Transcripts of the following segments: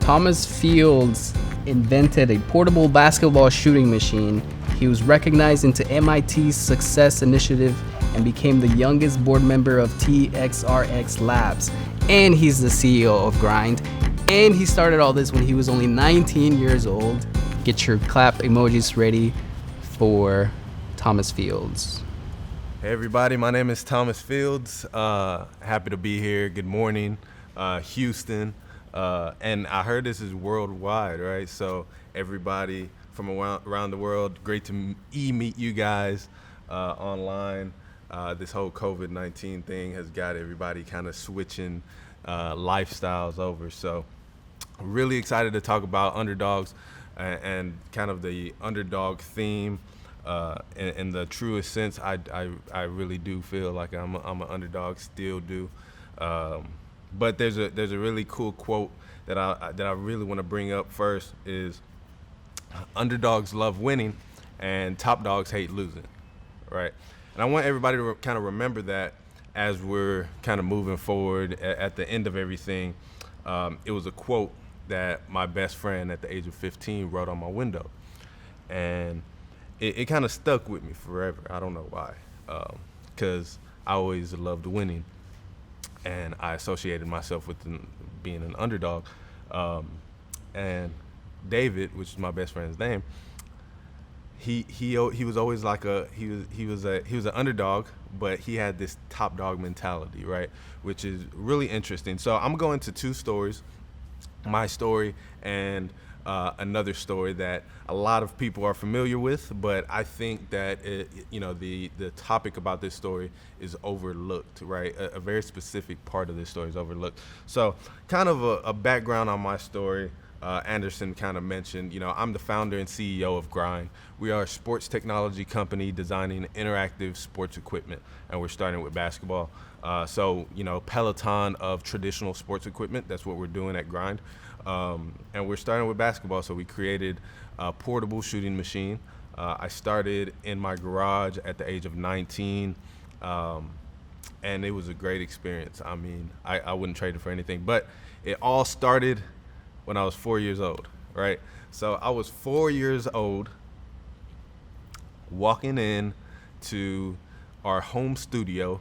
Thomas Fields invented a portable basketball shooting machine. He was recognized into MIT's Success Initiative and became the youngest board member of TXRX Labs. And he's the CEO of Grind. And he started all this when he was only 19 years old. Get your clap emojis ready for Thomas Fields. Hey everybody, my name is Thomas Fields. Happy to be here. Good morning, Houston. And I heard this is worldwide, right? So everybody from around the world, great to meet you guys online. This whole COVID-19 thing has got everybody kind of switching lifestyles over. So really excited to talk about underdogs and kind of the underdog theme. In the truest sense, I really do feel like I'm an underdog, still do. But there's a really cool quote that I really want to bring up first is underdogs love winning and top dogs hate losing, right? And I want everybody to kind of remember that as we're kind of moving forward at the end of everything. It was a quote that my best friend at the age of 15 wrote on my window, and it kind of stuck with me forever. I don't know why, because I always loved winning, and I associated myself with being an underdog. And David, which is my best friend's name, he was always like he was an underdog, but he had this top dog mentality, right? Which is really interesting. So I'm going to two stories, my story and another story that a lot of people are familiar with, but I think that the topic about this story is overlooked, right? A very specific part of this story is overlooked. So kind of a background on my story. Anderson kind of mentioned, I'm the founder and CEO of Grind. We are a sports technology company designing interactive sports equipment, and we're starting with basketball. So Peloton of traditional sports equipment, that's what we're doing at Grind. And we're starting with basketball, so we created a portable shooting machine. I started in my garage at the age of 19, and it was a great experience. I mean, I wouldn't trade it for anything, but it all started when I was 4 years old, right? So I was 4 years old walking in to our home studio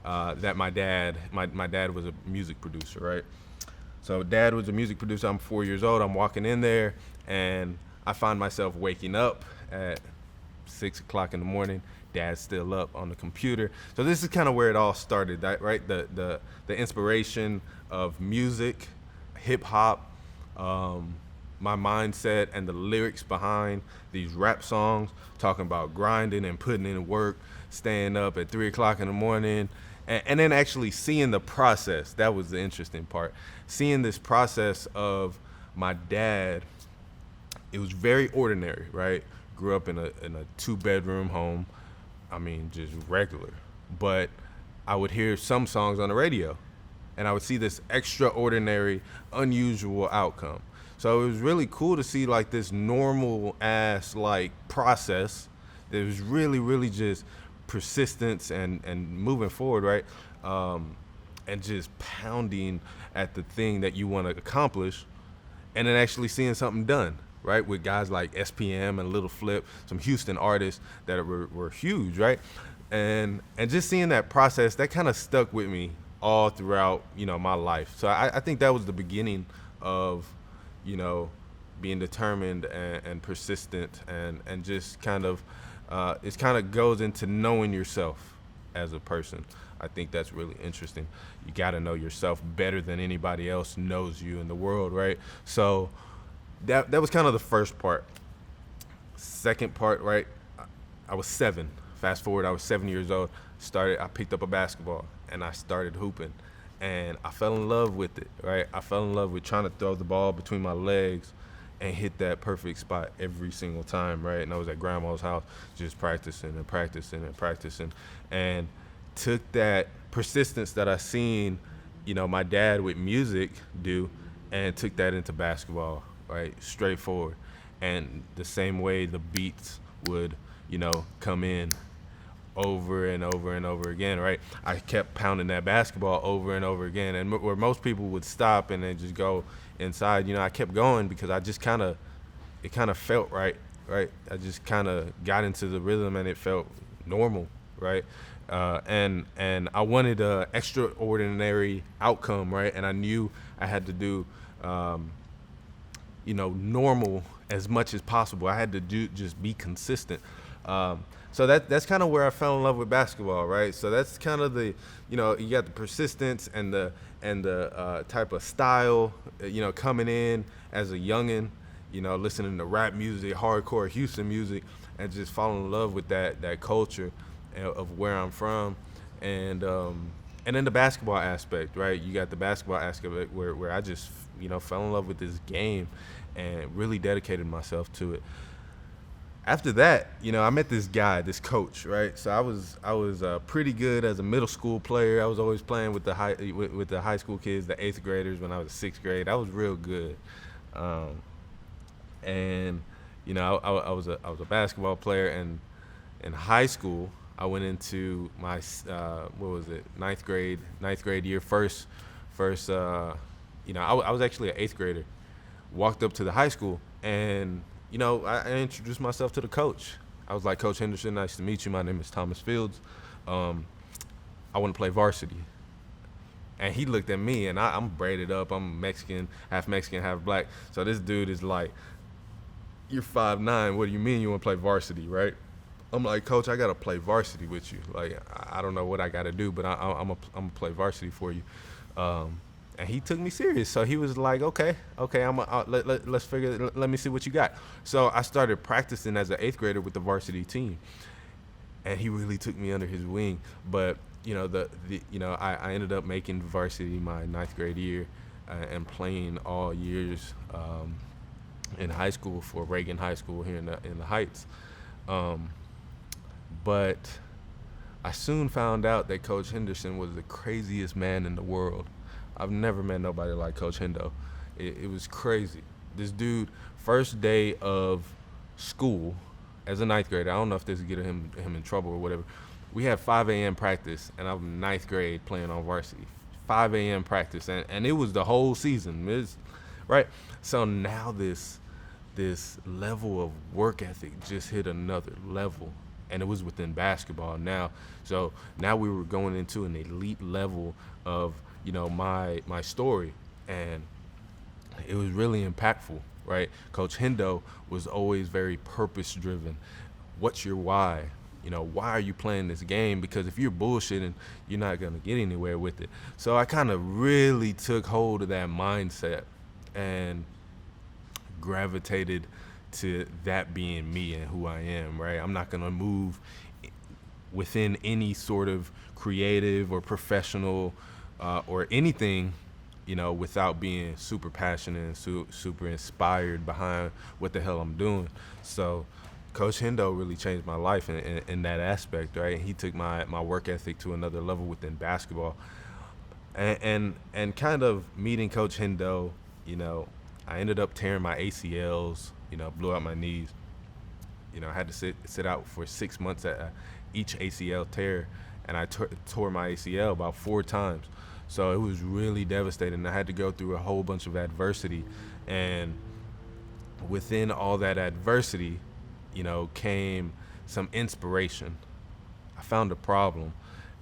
that my dad was a music producer, right? So dad was a music producer. I'm 4 years old. I'm walking in there, and I find myself waking up at 6 o'clock in the morning. Dad's still up on the computer. So this is kind of where it all started, right? The inspiration of music, hip hop, my mindset, and the lyrics behind these rap songs, talking about grinding and putting in work, staying up at 3 o'clock in the morning. And then actually seeing the process, that was the interesting part. Seeing this process of my dad, it was very ordinary, right? Grew up in a 2-bedroom home. I mean, just regular. But I would hear some songs on the radio, and I would see this extraordinary, unusual outcome. So it was really cool to see like this normal ass like process. It was really, really just persistence and moving forward, right? And just pounding at the thing that you want to accomplish, and then actually seeing something done, right? With guys like SPM and Little Flip, some Houston artists that were huge, right? And just seeing that process, that kind of stuck with me all throughout, my life. So I think that was the beginning of, being determined and persistent and just kind of, it kind of goes into knowing yourself as a person. I think that's really interesting. You got to know yourself better than anybody else knows you in the world, right? So that was kind of the first part. Second part, right? I was 7. Fast forward, I was 7 years old. I picked up a basketball and I started hooping, and I fell in love with it, right? I fell in love with trying to throw the ball between my legs and hit that perfect spot every single time, right? And I was at grandma's house just practicing and practicing and practicing, and took that persistence that I seen, my dad with music do, and took that into basketball, right? Straightforward. And the same way the beats would, come in over and over and over again, right? I kept pounding that basketball over and over again, and where most people would stop and then just go inside, I kept going because I just it kind of felt right, right? I just kind of got into the rhythm and it felt normal, right? And I wanted a extraordinary outcome, right? And I knew I had to do, normal as much as possible. I had to just be consistent. So that's kind of where I fell in love with basketball, right? So that's kind of the, you got the persistence and the type of style, coming in as a youngin', listening to rap music, hardcore Houston music, and just falling in love with that culture of where I'm from, and then the basketball aspect, right? You got the basketball aspect where I just fell in love with this game and really dedicated myself to it. After that, I met this guy, this coach, right? So I was pretty good as a middle school player. I was always playing with the high school kids, the 8th graders. When I was 6th grade, I was real good, and I was a basketball player. And in high school, I went into my ninth grade year first. I was actually an 8th grader. Walked up to the high school and. I introduced myself to the coach. I was like, Coach Henderson, nice to meet you. My name is Thomas Fields. I want to play varsity. And he looked at me, and I'm braided up. I'm Mexican, half black. So this dude is like, you're 5'9". What do you mean you want to play varsity, right? I'm like, Coach, I got to play varsity with you. Like, I don't know what I got to do, but I'm going to play varsity for you. And he took me serious. So he was like, okay, let's figure. Let me see what you got. So I started practicing as an 8th grader with the varsity team, and he really took me under his wing. But I ended up making varsity my 9th grade year, and playing all years in high school for Reagan High School here in the Heights. But I soon found out that Coach Henderson was the craziest man in the world. I've never met nobody like Coach Hendo. It was crazy. This dude, first day of school as a 9th grader, I don't know if this is getting him in trouble or whatever. We had 5 a.m. practice, and I'm 9th grade playing on varsity. 5 a.m. practice, and it was the whole season, right? So now this level of work ethic just hit another level, and it was within basketball now. So now we were going into an elite level of my story, and it was really impactful, right? Coach Hendo was always very purpose driven. What's your why? Why are you playing this game? Because if you're bullshitting, you're not going to get anywhere with it. So I kind of really took hold of that mindset and gravitated to that being me and who I am, right? I'm not going to move within any sort of creative or professional or anything, without being super passionate and super inspired behind what the hell I'm doing. So Coach Hendo really changed my life in that aspect, right? He took my work ethic to another level within basketball. And kind of meeting Coach Hendo, I ended up tearing my ACLs, blew out my knees. I had to sit out for 6 months at each ACL tear, and I tore my ACL about 4 times. So it was really devastating. I had to go through a whole bunch of adversity, and within all that adversity, came some inspiration. I found a problem,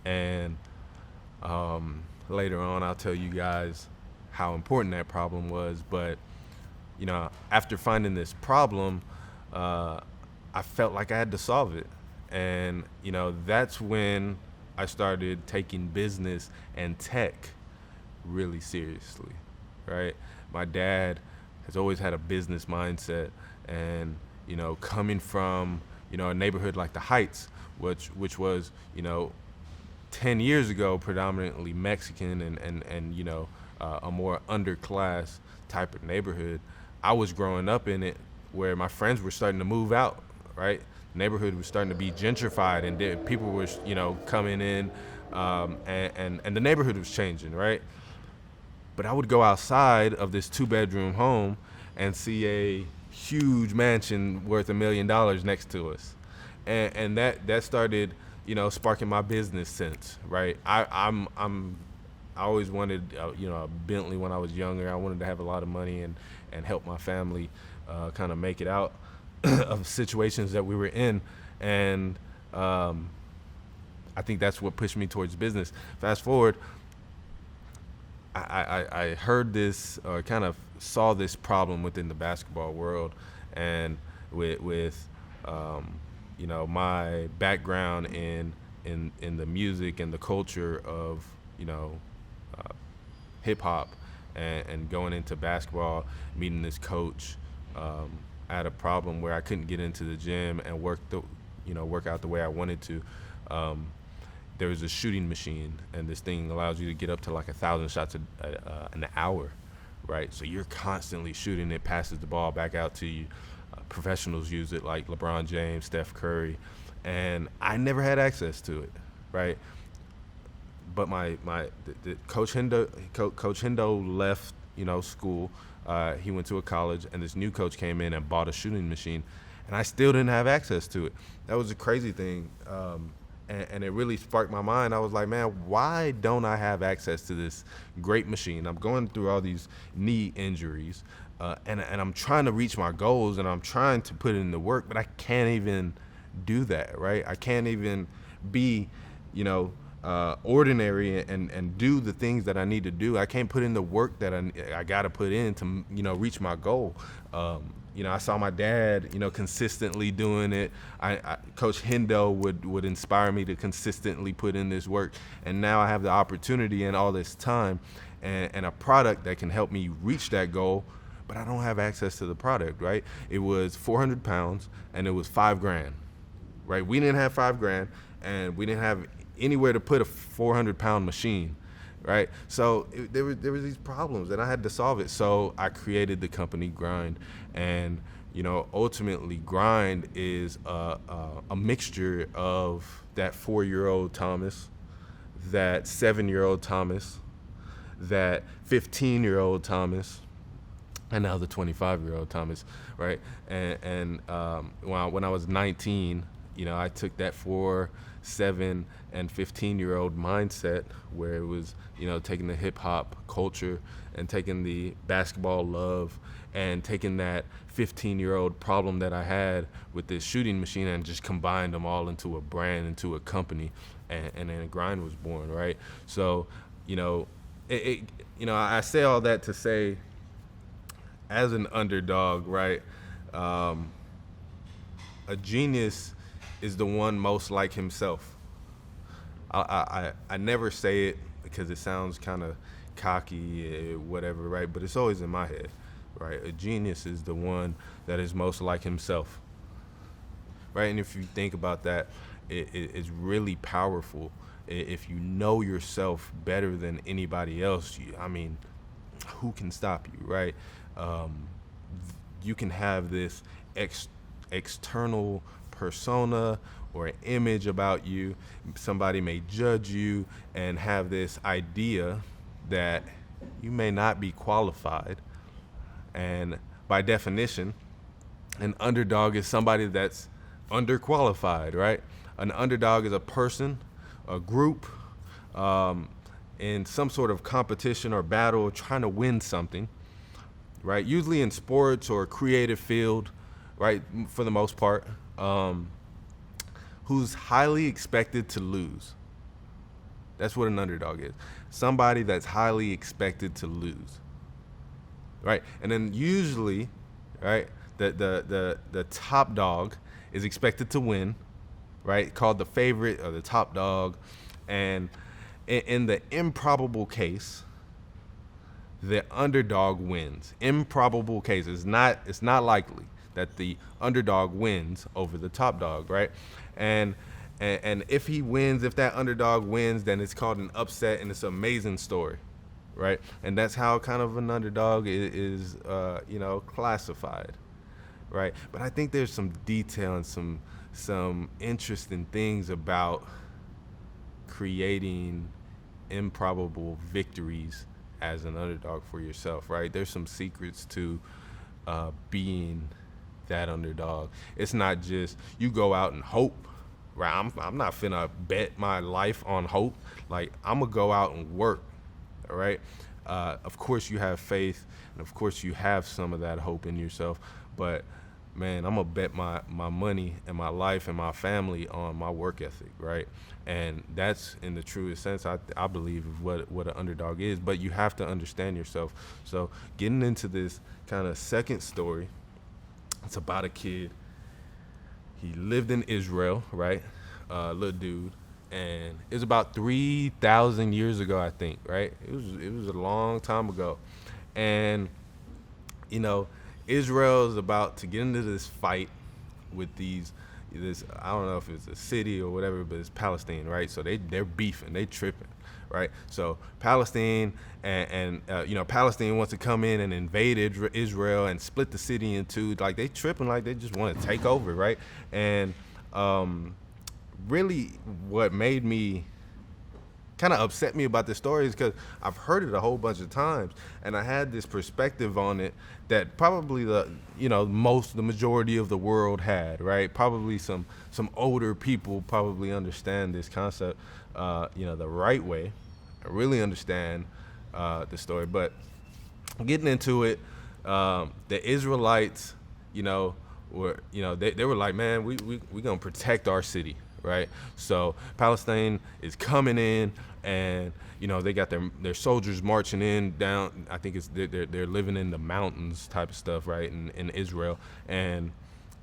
and later on I'll tell you guys how important that problem was. But after finding this problem, I felt like I had to solve it, and that's when I started taking business and tech really seriously, right? My dad has always had a business mindset, and coming from a neighborhood like the Heights, which was 10 years ago predominantly Mexican and a more underclass type of neighborhood. I was growing up in it where my friends were starting to move out, right? Neighborhood was starting to be gentrified, and people were coming in, and the neighborhood was changing, right? But I would go outside of this 2-bedroom home and see a huge mansion worth $1 million next to us, and that started sparking my business sense, right? I always wanted, a Bentley when I was younger. I wanted to have a lot of money and help my family kind of make it out of situations that we were in. And I think that's what pushed me towards business. Fast forward, I heard this, or kind of saw this problem within the basketball world, and with my background in the music and the culture of hip hop, and going into basketball, meeting this coach, I had a problem where I couldn't get into the gym and work out the way I wanted to. There was a shooting machine, and this thing allows you to get up to like 1,000 shots an hour, right? So you're constantly shooting. It passes the ball back out to you. Professionals use it, like LeBron James, Steph Curry, and I never had access to it, right? But the Coach Hendo left, school. He went to a college, and this new coach came in and bought a shooting machine, and I still didn't have access to it. That was a crazy thing. And it really sparked my mind. I was like, man, why don't I have access to this great machine? I'm going through all these knee injuries, and I'm trying to reach my goals, and I'm trying to put in the work, but I can't even do that, right? I can't even be, ordinary and do the things that I need to do. I can't put in the work that I got to put in to, reach my goal. I saw my dad, consistently doing it. Coach Hendo would inspire me to consistently put in this work. And now I have the opportunity and all this time and a product that can help me reach that goal, but I don't have access to the product, right? It was 400 pounds and it was $5,000, right? We didn't have $5,000, and we didn't have anywhere to put a 400-pound machine, right? So there were these problems, and I had to solve it. So I created the company Grind, and ultimately Grind is a mixture of that 4-year-old Thomas, that 7-year-old Thomas, that 15-year-old Thomas, and now the 25-year-old Thomas, right? And when I was 19, I took that 4, 7, and 15-year-old mindset, where it was, taking the hip hop culture and taking the basketball love and taking that 15-year-old problem that I had with this shooting machine and just combined them all into a brand, into a company, and then Grind was born, right? So, I say all that to say, as an underdog, right? A genius is the one most like himself. I never say it because it sounds kind of cocky, whatever, right? But it's always in my head, right? A genius is the one that is most like himself, right? And if you think about that, it's really powerful. If you know yourself better than anybody else, who can stop you, right? You can have this external persona or an image about you. Somebody may judge you and have this idea that you may not be qualified. And by definition, an underdog is somebody that's underqualified, right? An underdog is a person, a group, in some sort of competition or battle, trying to win something, right? Usually in sports or creative field, right, for the most part, who's highly expected to lose. That's what an underdog is. Somebody that's highly expected to lose, right? And then usually, right, the top dog is expected to win, right? Called the favorite or the top dog. And in the improbable case, the underdog wins. Improbable case. It's not likely that the underdog wins over the top dog, right? And if he wins, if that underdog wins, then it's called an upset, and it's an amazing story, right? And that's how kind of an underdog is classified, right? But I think there's some detail and some interesting things about creating improbable victories as an underdog for yourself, right? There's some secrets to being that underdog. It's not just you go out and hope, right? I'm not finna bet my life on hope. Like, I'm gonna go out and work, all right? Of course, you have faith, and of course, you have some of that hope in yourself. But man, I'm gonna bet my money and my life and my family on my work ethic, right? And that's in the truest sense, I believe, of what an underdog is. But you have to understand yourself. So getting into this kind of second story, it's about a kid. He lived in Israel, right? Little dude, and it was about 3,000 years ago, I think, right? It was a long time ago, and you know, Israel is about to get into this fight with this, I don't know if it's a city or whatever, but it's Palestine, right? So they're beefing, they tripping, right? So Palestine and Palestine wants to come in and invade Israel and split the city in two. Like, they tripping, like they just want to take over, right? And really, what made me kind of upset me about this story is because I've heard it a whole bunch of times, and I had this perspective on it that probably the majority of the world had, right? Probably some older people probably understand this concept, the right way, really understand the story. But getting into it, the Israelites, they were like, man, we gonna protect our city, right? So Palestine is coming in, and they got their soldiers marching in down. I think they're living in the mountains type of stuff, right? In Israel, and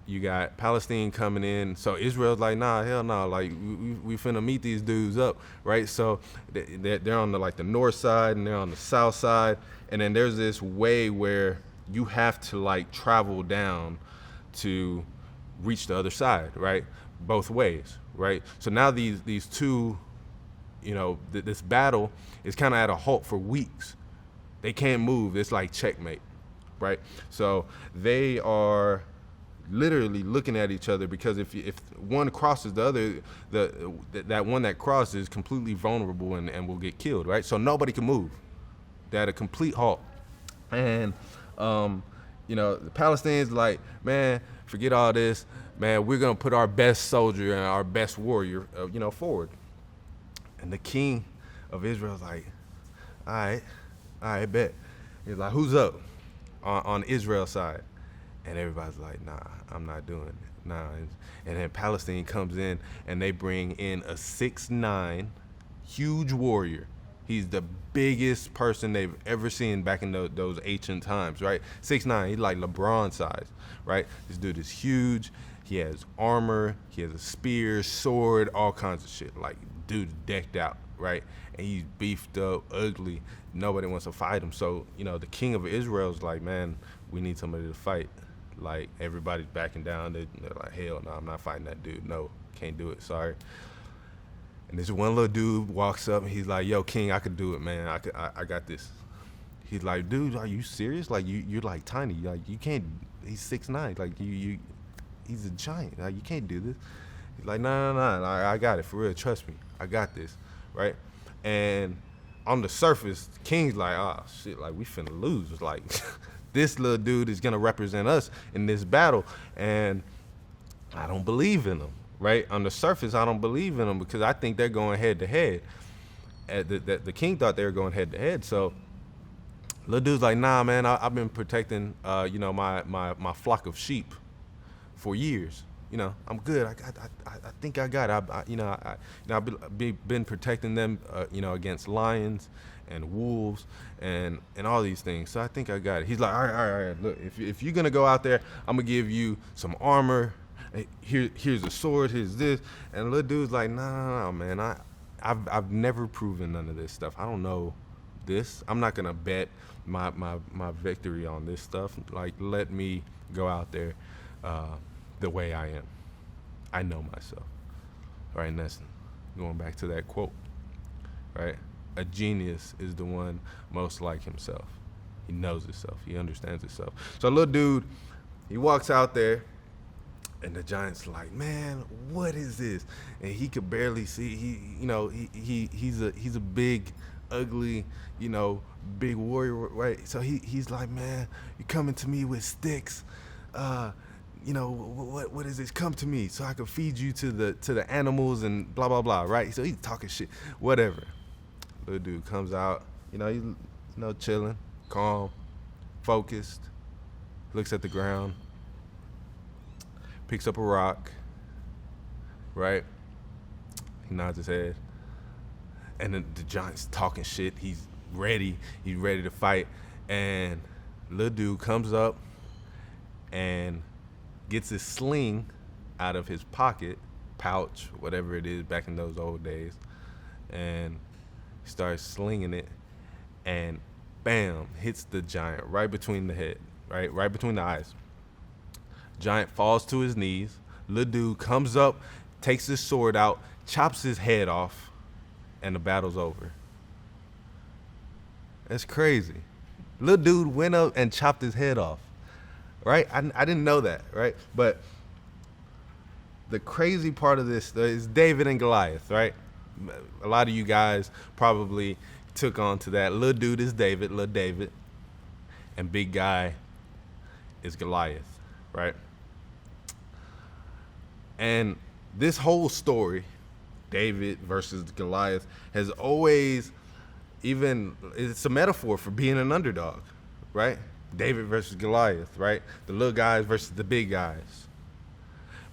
you got Palestine coming in. So Israel's like, nah, hell no, like we finna meet these dudes up, right? So they're on the north side, and they're on the south side, and then there's this way where you have to like travel down to reach the other side, right? Both ways, right? So now these two, this battle is kind of at a halt for weeks. They can't move. It's like checkmate, right? So they are literally looking at each other, because if one crosses the other, that one that crosses is completely vulnerable and will get killed, right? So nobody can move. They're at a complete halt. And the Palestinians like, man, forget all this, man. We're gonna put our best soldier and our best warrior, forward. And the king of Israel's like, all right, bet. He's like, who's up on Israel's side? And everybody's like, nah, I'm not doing it. Nah. And then Palestine comes in, and they bring in a 6'9" huge warrior. He's the biggest person they've ever seen back in those ancient times, right? 6'9", he's like LeBron size, right? This dude is huge. He has armor. He has a spear, sword, all kinds of shit. Like, dude's decked out, right? And he's beefed up, ugly. Nobody wants to fight him. So, the king of Israel's like, man, we need somebody to fight. Like, everybody's backing down. They're like, hell no, I'm not fighting that dude. No, can't do it. Sorry. And this one little dude walks up, and he's like, yo, king, I could do it, man. I got this. He's like, dude, are you serious? Like, you're like tiny. Like, you can't. He's 6'9". Like, he's a giant. Like, you can't do this. He's like, no. I got it, for real. Trust me. I got this, right? And on the surface, King's like, oh, shit, like, we finna lose. Like, this little dude is going to represent us in this battle, and I don't believe in him, right? On the surface, I don't believe in him, because I think they're going head-to-head. The king thought they were going head-to-head, so little dude's like, nah, man, I've been protecting, my flock of sheep for years. I'm good. I think I got it. I've been protecting them, against lions and wolves and all these things. So I think I got it. He's like, all right. Look, if you're gonna go out there, I'm gonna give you some armor. Here's a sword. Here's this. And the little dude's like, no, man. I've never proven none of this stuff. I don't know this. I'm not gonna bet my victory on this stuff. Like, let me go out there the way I am. I know myself. Right, and that's going back to that quote, right? A genius is the one most like himself. He knows himself. He understands himself. So little dude, he walks out there, and the giant's like, man, what is this? And he could barely see. He's a big, ugly, big warrior, right? So he's like, man, you're coming to me with sticks. what is this? Come to me so I can feed you to the animals and blah, blah, blah, right? So he's talking shit, whatever. Little dude comes out, he's, chilling, calm, focused, looks at the ground, picks up a rock, right? He nods his head. And then the giant's talking shit. He's ready to fight. And little dude comes up and gets his sling out of his pocket, pouch, whatever it is back in those old days, and starts slinging it, and bam, hits the giant right between the head, right between the eyes. Giant falls to his knees. Little dude comes up, takes his sword out, chops his head off, and the battle's over. That's crazy. Little dude went up and chopped his head off. Right? I didn't know that, right? But the crazy part of this is David and Goliath, right? A lot of you guys probably took on to that. Little dude is David, little David, and big guy is Goliath, right? And this whole story, David versus Goliath, has always it's a metaphor for being an underdog, right? David versus Goliath, right? The little guys versus the big guys.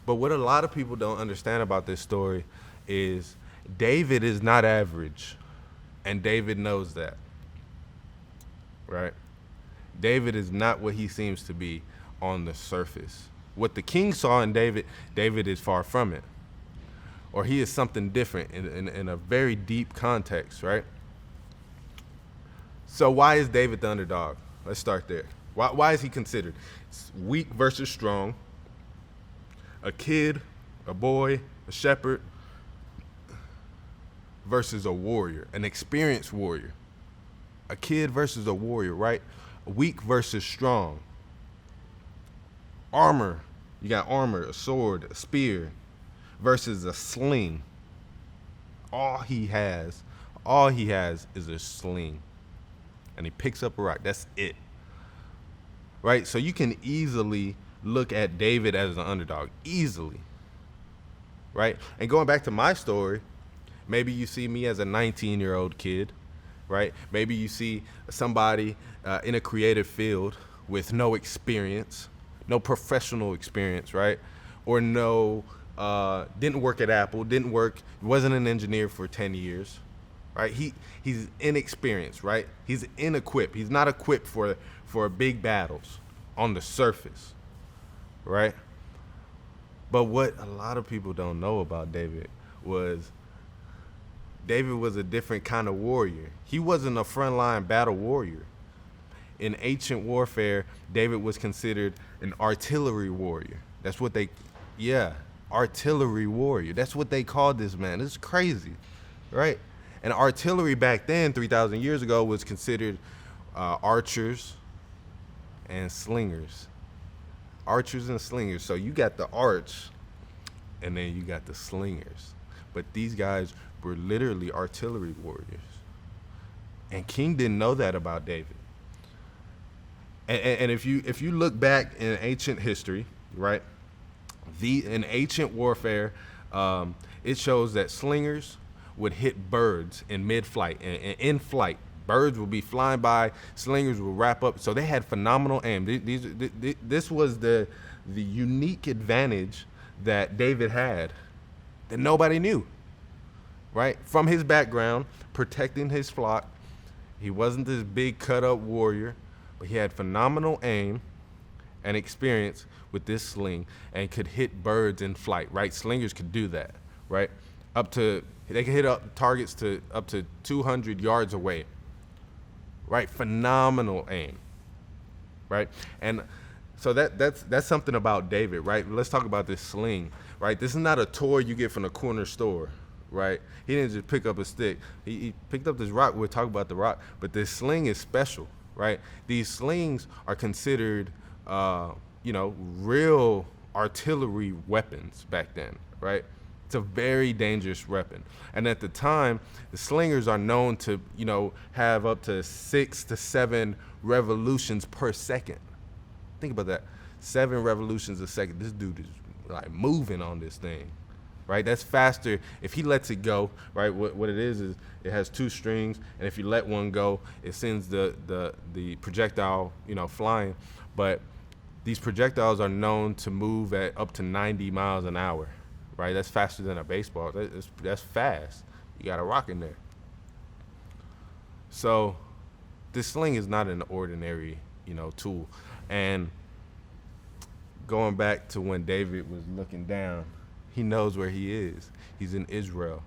But what a lot of people don't understand about this story is David is not average, and David knows that, right? David is not what he seems to be on the surface. What the king saw in David, David is far from it. Or he is something different in a very deep context, right? So why is David the underdog? Let's start there. Why is he considered? It's weak versus strong. A kid, a boy, a shepherd versus a warrior, an experienced warrior. A kid versus a warrior, right? Weak versus strong. Armor, you got armor, a sword, a spear versus a sling. All he has is a sling. And he picks up a rock. That's it. Right? So you can easily look at David as an underdog. Easily. Right? And going back to my story, maybe you see me as a 19-year-old kid. Right? Maybe you see somebody in a creative field with no experience, no professional experience, right? Or didn't work at Apple, wasn't an engineer for 10 years. Right, he's inexperienced, right? He's inequipped. He's not equipped for big battles on the surface, right? But what a lot of people don't know about David was a different kind of warrior. He wasn't a frontline battle warrior. In ancient warfare, David was considered an artillery warrior. That's what artillery warrior. That's what they called this man. It's crazy, right? And artillery back then, 3,000 years ago, was considered archers and slingers. Archers and slingers. So you got the arch, and then you got the slingers. But these guys were literally artillery warriors. And King didn't know that about David. And if you look back in ancient history, right, in ancient warfare, it shows that slingers would hit birds in mid-flight and in flight. Birds will be flying by, slingers will wrap up. So they had phenomenal aim. This was the unique advantage that David had that nobody knew, right? From his background, protecting his flock, he wasn't this big cut-up warrior, but he had phenomenal aim and experience with this sling and could hit birds in flight, right? Slingers could do that, right? They can hit up targets to up to 200 yards away, right? Phenomenal aim, right? And so that's something about David, right? Let's talk about this sling, right? This is not a toy you get from the corner store, right? He didn't just pick up a stick. He picked up this rock. We'll talk about the rock, but this sling is special, right? These slings are considered, real artillery weapons back then, right? It's a very dangerous weapon. And at the time, the slingers are known to, have up to 6 to 7 revolutions per second. Think about that. 7 revolutions a second. This dude is like moving on this thing, right? That's faster if he lets it go, right? What it is it has 2 strings, and if you let one go, it sends the projectile, flying. But these projectiles are known to move at up to 90 miles an hour, right? That's faster than a baseball. That's fast. You got a rock in there. So this sling is not an ordinary, tool. And going back to when David was looking down, he knows where he is. He's in Israel.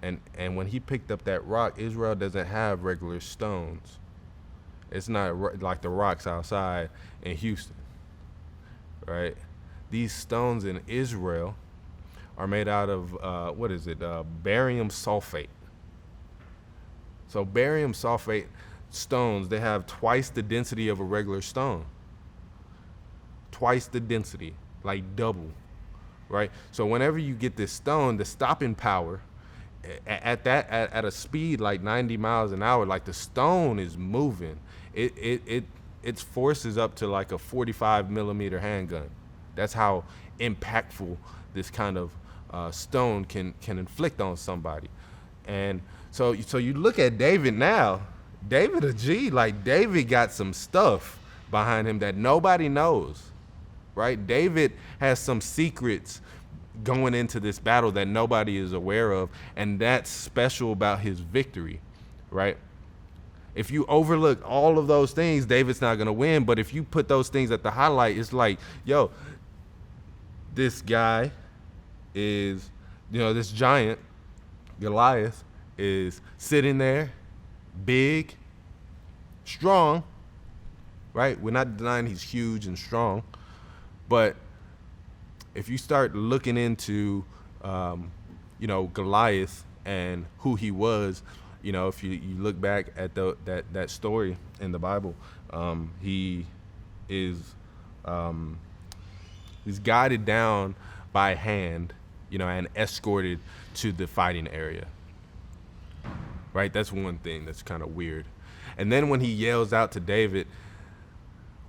And when he picked up that rock, Israel doesn't have regular stones. It's not like the rocks outside in Houston, right? These stones in Israel are made out of, barium sulfate. So barium sulfate stones, they have twice the density of a regular stone. Twice the density, like double, right? So whenever you get this stone, the stopping power at a speed like 90 miles an hour, like the stone is moving. Its force is up to like a 45 millimeter handgun. That's how impactful this kind of stone can inflict on somebody. And so you look at David now. David a G, like David got some stuff behind him that nobody knows, right? David has some secrets going into this battle that nobody is aware of, and that's special about his victory, right? If you overlook all of those things, David's not going to win. But if you put those things at the highlight, it's like, yo, this guy is, this giant, Goliath, is sitting there, big, strong, right? We're not denying he's huge and strong. But if you start looking into, Goliath and who he was, if you look back at that story in the Bible, he is he's guided down by hand, and escorted to the fighting area. Right? That's one thing that's kind of weird. And then when he yells out to David,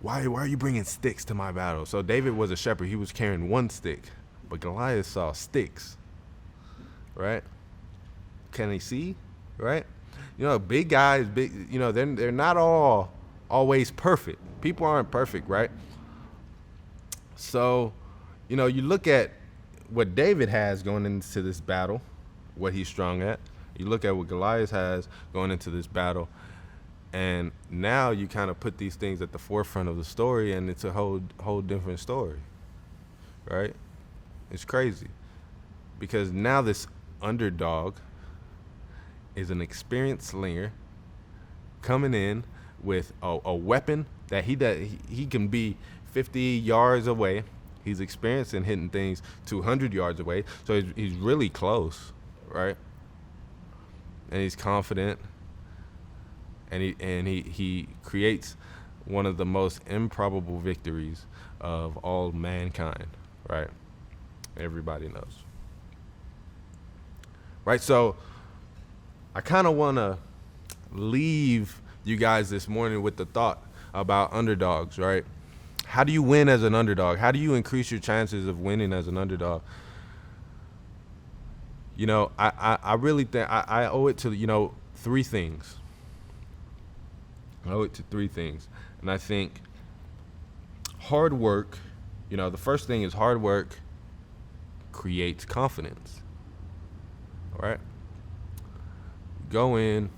why are you bringing sticks to my battle? So David was a shepherd. He was carrying 1 stick, but Goliath saw sticks, right? Can he see? Right? Big guys, they're not always perfect. People aren't perfect, right? So, you look at what David has going into this battle, what he's strong at. You look at what Goliath has going into this battle, and now you kind of put these things at the forefront of the story, and it's a whole different story, right? It's crazy, because now this underdog is an experienced slinger coming in with a weapon that he can be 50 yards away. He's experienced in hitting things 200 yards away, so he's really close, right? And he's confident, and he creates one of the most improbable victories of all mankind, right? Everybody knows, right? So I kind of want to leave you guys this morning with the thought about underdogs, right? How do you win as an underdog? How do you increase your chances of winning as an underdog? I really think I owe it to, 3 things. I owe it to 3 things. And I think hard work, the first thing is hard work creates confidence, all right? Go in,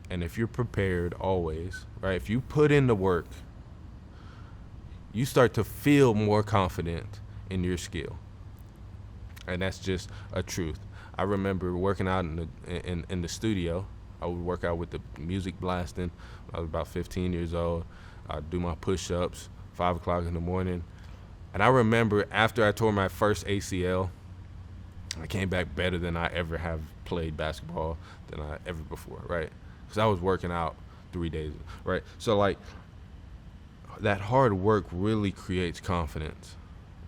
and if you're prepared always, right, if you put in the work, you start to feel more confident in your skill. And that's just a truth. I remember working out in the studio. I would work out with the music blasting. I was about 15 years old. I'd do my push-ups, 5 o'clock in the morning. And I remember after I tore my first ACL, I came back better than I ever have played basketball than I ever before, right? Because I was working out 3 days, right? So, like, that hard work really creates confidence,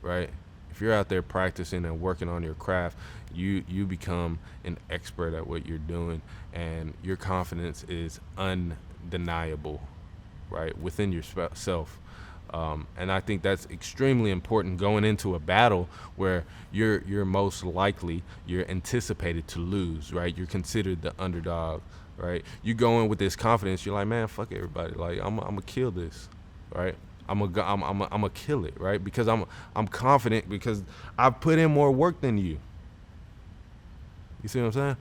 right? If you're out there practicing and working on your craft, you become an expert at what you're doing, and your confidence is undeniable, right, within yourself. And I think that's extremely important going into a battle where you're most likely, you're anticipated to lose, right? You're considered the underdog, right? You go in with this confidence. You're like, man, fuck everybody. Like, I'm gonna kill this, right? I'm gonna kill it, right? Because I'm confident because I put in more work than you. You see what I'm saying?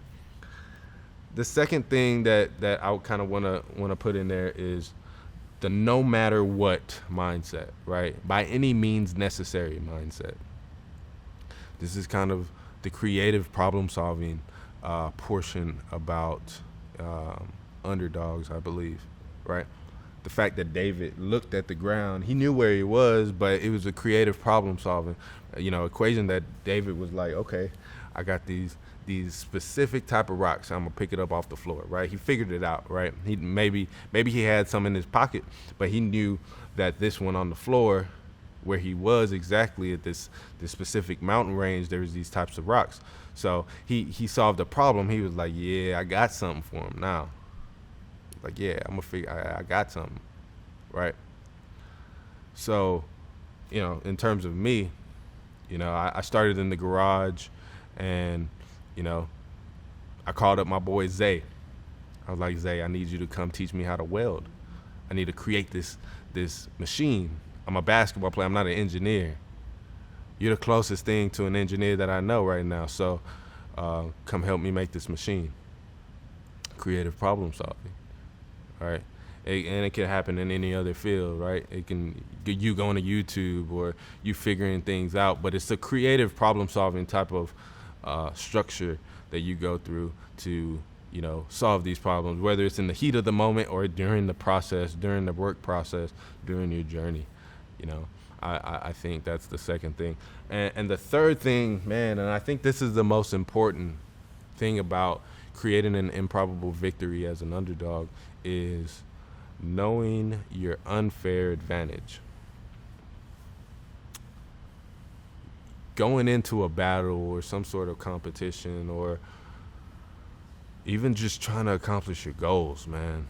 The second thing that I kind of wanna put in there is the no matter what mindset, right? By any means necessary mindset. This is kind of the creative problem solving portion about underdogs, I believe, right? The fact that David looked at the ground, he knew where he was, but it was a creative problem solving, equation that David was like, okay, I got these specific type of rocks. I'm gonna pick it up off the floor, right? He figured it out, right? He maybe he had some in his pocket, but he knew that this one on the floor, where he was exactly at this specific mountain range, there was these types of rocks. So he solved the problem. He was like, yeah, I got something for him now. Like, yeah, I'm gonna figure. I got something, right? So, in terms of me, I started in the garage, and I called up my boy Zay. I was like, Zay, I need you to come teach me how to weld. I need to create this machine. I'm a basketball player. I'm not an engineer. You're the closest thing to an engineer that I know right now. So come help me make this machine. Creative problem solving, right? And it can happen in any other field, right? It can you going to YouTube or you figuring things out, but it's a creative problem solving type of structure that you go through to solve these problems, whether it's in the heat of the moment or during the process, during the work process, during your journey. I think that's the second thing. And the third thing, man, and I think this is the most important thing about creating an improbable victory as an underdog, is knowing your unfair advantage. Going into a battle or some sort of competition, or even just trying to accomplish your goals, man,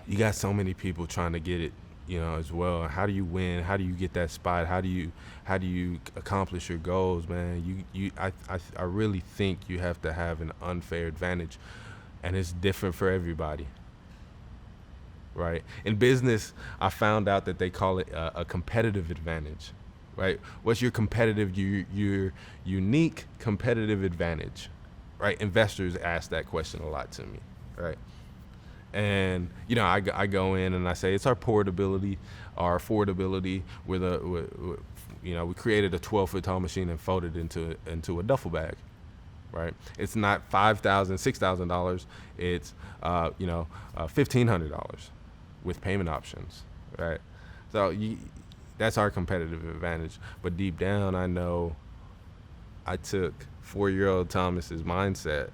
you got so many people trying to get it, as well. How do you win? How do you get that spot? How do you accomplish your goals, man? I really think you have to have an unfair advantage, and it's different for everybody, right? In business, I found out that they call it a competitive advantage, right? What's your your unique competitive advantage, right? Investors ask that question a lot to me, right? And I go in and I say it's our portability, our affordability. We created a 12-foot tall machine and folded into a duffel bag, right? It's not $5,000, $6,000. It's $1,500 with payment options, right? So that's our competitive advantage. But deep down, I know I took 4-year-old Thomas's mindset,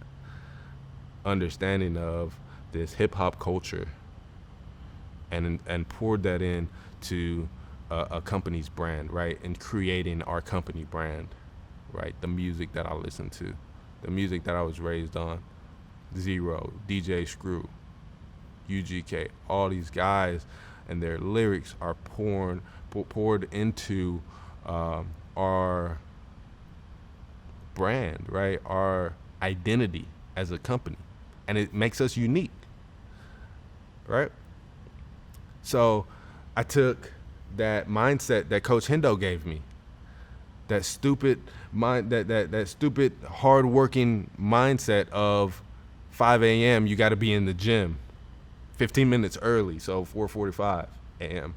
understanding of this hip hop culture, and poured that in to a company's brand, right? And creating our company brand, right? The music that I listen to, the music that I was raised on, Zero, DJ Screw, UGK, all these guys, and their lyrics are poured into our brand, right? Our identity as a company, and it makes us unique, right? So I took that mindset that Coach Hendo gave me, that stupid hard-working mindset of 5 a.m. you got to be in the gym 15 minutes early, so 4:45 a.m.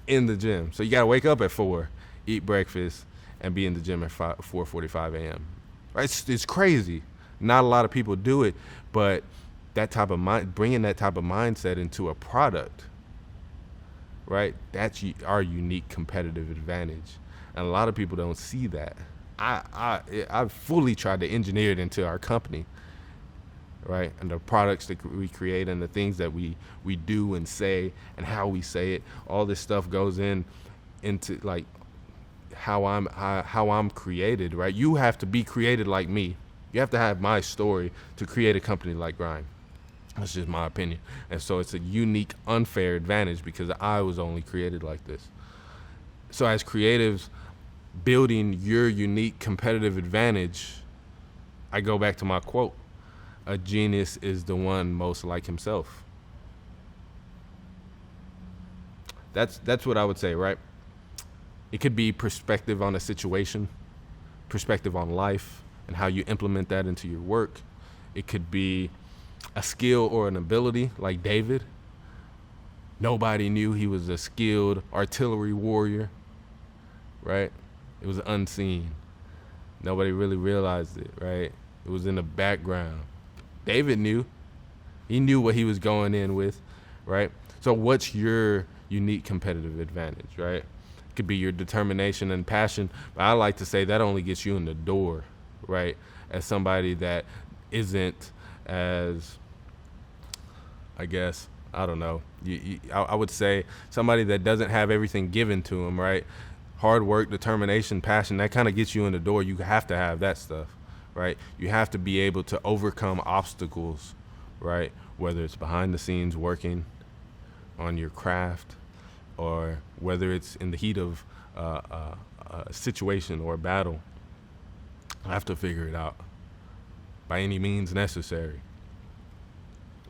in the gym. So you got to wake up at 4, eat breakfast, and be in the gym at 4:45 a.m. Right? It's crazy. Not a lot of people do it, but that type of bringing that type of mindset into a product, right? That's our unique competitive advantage, and a lot of people don't see that. I've fully tried to engineer it into our company, right? And the products that we create and the things that we do and say and how we say it, all this stuff goes into like how I'm created, right? You have to be created like me. You have to have my story to create a company like Grind. That's just my opinion. And so it's a unique, unfair advantage because I was only created like this. So as creatives, building your unique competitive advantage, I go back to my quote: a genius is the one most like himself. That's what I would say, right? It could be perspective on a situation, perspective on life, and how you implement that into your work. It could be a skill or an ability, like David. Nobody knew he was a skilled artillery warrior, right? It was unseen. Nobody really realized it, right? It was in the background. David knew. He knew what he was going in with, right? So what's your unique competitive advantage, right? It could be your determination and passion, but I like to say that only gets you in the door, right? As somebody that isn't as, I guess, I don't know. I would say somebody that doesn't have everything given to them, right? Hard work, determination, passion, that kind of gets you in the door. You have to have that stuff, right? You have to be able to overcome obstacles, right? Whether it's behind the scenes working on your craft, or whether it's in the heat of a situation or a battle. I have to figure it out by any means necessary.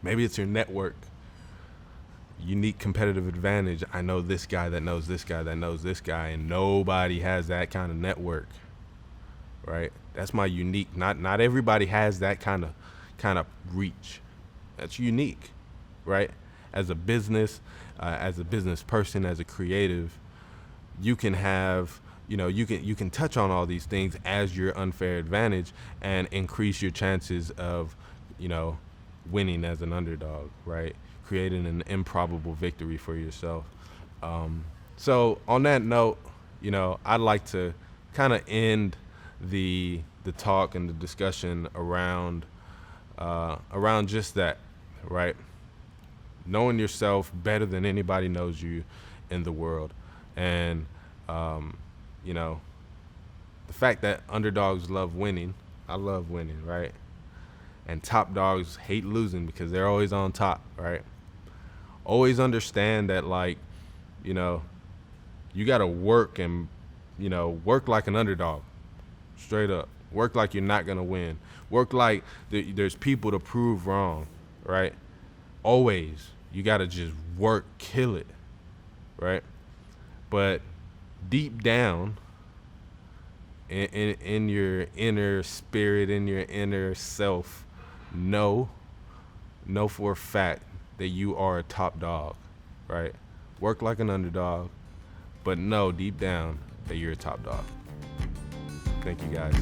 Maybe it's your network, unique competitive advantage. I know this guy that knows this guy that knows this guy, and nobody has that kind of network, right? That's my unique. Not everybody has that kind of reach. That's unique, right? As a business person, as a creative, you can have, you can touch on all these things as your unfair advantage and increase your chances of, winning as an underdog, right? Creating an improbable victory for yourself. So on that note, I'd like to kind of end the talk and the discussion around just that, right? Knowing yourself better than anybody knows you in the world. And, the fact that underdogs love winning, I love winning, right? And top dogs hate losing because they're always on top, right? Always understand that, you got to work and, work like an underdog, straight up. Work like you're not going to win. Work like there's people to prove wrong, right? Always. You got to just work, kill it, right? But deep down, in your inner spirit, in your inner self, know for a fact that you are a top dog, right? Work like an underdog, but know deep down that you're a top dog. Thank you, guys.